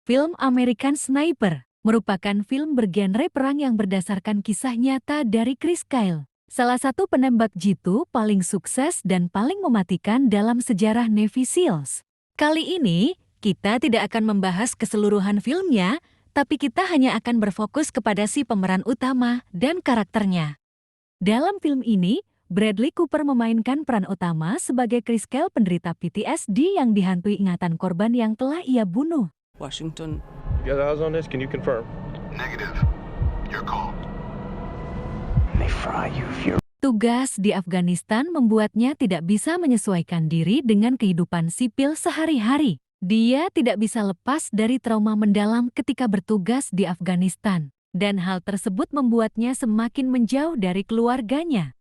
Film American Sniper merupakan film bergenre perang yang berdasarkan kisah nyata dari Chris Kyle, salah satu penembak jitu paling sukses dan paling mematikan dalam sejarah Navy SEALs. Kali ini, kita tidak akan membahas keseluruhan filmnya, tapi kita hanya akan berfokus kepada si pemeran utama dan karakternya. Dalam film ini, Bradley Cooper memainkan peran utama sebagai Chris Kyle, penderita PTSD yang dihantui ingatan korban yang telah ia bunuh. Washington. You got eyes on this? Can you confirm? Negative. Your call. They fry you if you're... Tugas di Afghanistan membuatnya tidak bisa menyesuaikan diri dengan kehidupan sipil sehari-hari. Dia tidak bisa lepas dari trauma mendalam ketika bertugas di Afghanistan, dan hal tersebut membuatnya semakin menjauh dari keluarganya.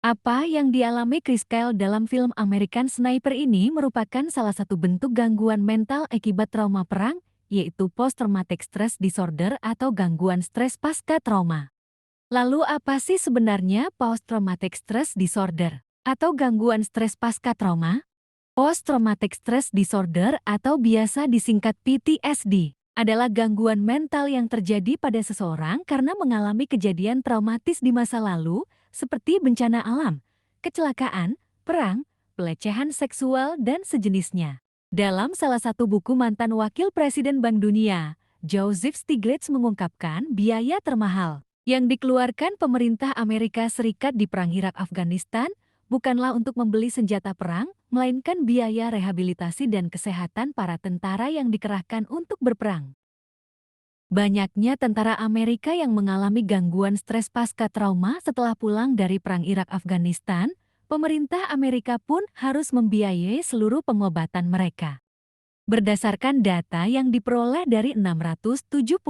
Apa yang dialami Chris Kyle dalam film American Sniper ini merupakan salah satu bentuk gangguan mental akibat trauma perang, yaitu post-traumatic stress disorder atau gangguan stres pasca trauma. Lalu apa sih sebenarnya post-traumatic stress disorder atau gangguan stres pasca trauma? Post-traumatic stress disorder atau biasa disingkat PTSD adalah gangguan mental yang terjadi pada seseorang karena mengalami kejadian traumatis di masa lalu seperti bencana alam, kecelakaan, perang, pelecehan seksual, dan sejenisnya. Dalam salah satu buku mantan Wakil Presiden Bank Dunia, Joseph Stiglitz mengungkapkan biaya termahal yang dikeluarkan pemerintah Amerika Serikat di Perang Irak-Afghanistan bukanlah untuk membeli senjata perang, melainkan biaya rehabilitasi dan kesehatan para tentara yang dikerahkan untuk berperang. Banyaknya tentara Amerika yang mengalami gangguan stres pasca trauma setelah pulang dari Perang Irak-Afghanistan, pemerintah Amerika pun harus membiayai seluruh pengobatan mereka. Berdasarkan data yang diperoleh dari 676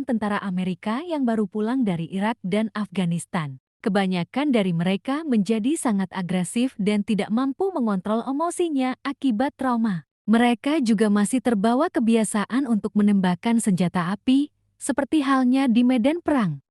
tentara Amerika yang baru pulang dari Irak dan Afghanistan, kebanyakan dari mereka menjadi sangat agresif dan tidak mampu mengontrol emosinya akibat trauma. Mereka juga masih terbawa kebiasaan untuk menembakkan senjata api, seperti halnya di medan perang.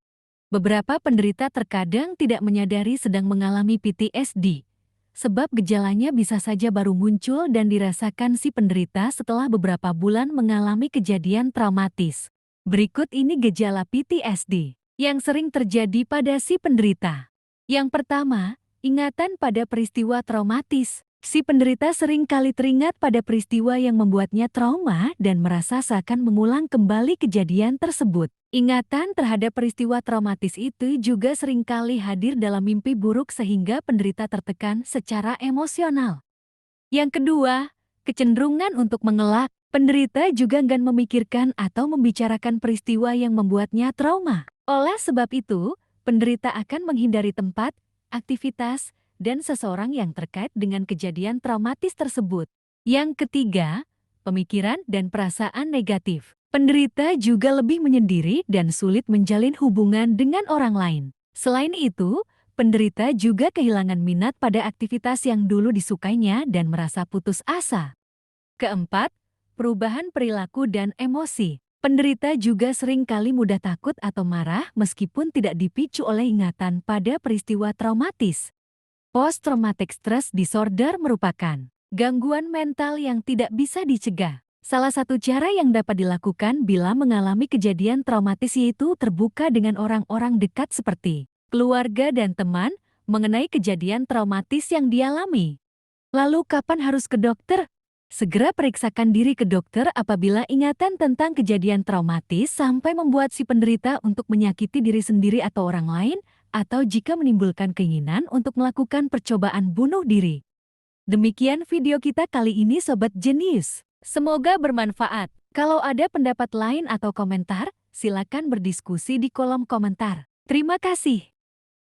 Beberapa penderita terkadang tidak menyadari sedang mengalami PTSD, sebab gejalanya bisa saja baru muncul dan dirasakan si penderita setelah beberapa bulan mengalami kejadian traumatis. Berikut ini gejala PTSD yang sering terjadi pada si penderita. Yang pertama, ingatan pada peristiwa traumatis. Si penderita sering kali teringat pada peristiwa yang membuatnya trauma dan merasa seakan mengulang kembali kejadian tersebut. Ingatan terhadap peristiwa traumatis itu juga seringkali hadir dalam mimpi buruk sehingga penderita tertekan secara emosional. Yang kedua, kecenderungan untuk mengelak. Penderita juga enggan memikirkan atau membicarakan peristiwa yang membuatnya trauma. Oleh sebab itu, penderita akan menghindari tempat, aktivitas, dan seseorang yang terkait dengan kejadian traumatis tersebut. Yang ketiga, pemikiran dan perasaan negatif. Penderita juga lebih menyendiri dan sulit menjalin hubungan dengan orang lain. Selain itu, penderita juga kehilangan minat pada aktivitas yang dulu disukainya dan merasa putus asa. Keempat, perubahan perilaku dan emosi. Penderita juga sering kali mudah takut atau marah meskipun tidak dipicu oleh ingatan pada peristiwa traumatis. Post-traumatic stress disorder merupakan gangguan mental yang tidak bisa dicegah. Salah satu cara yang dapat dilakukan bila mengalami kejadian traumatis yaitu terbuka dengan orang-orang dekat seperti keluarga dan teman mengenai kejadian traumatis yang dialami. Lalu kapan harus ke dokter? Segera periksakan diri ke dokter apabila ingatan tentang kejadian traumatis sampai membuat si penderita untuk menyakiti diri sendiri atau orang lain, atau jika menimbulkan keinginan untuk melakukan percobaan bunuh diri. Demikian video kita kali ini Sobat Jenius. Semoga bermanfaat. Kalau ada pendapat lain atau komentar, silakan berdiskusi di kolom komentar. Terima kasih.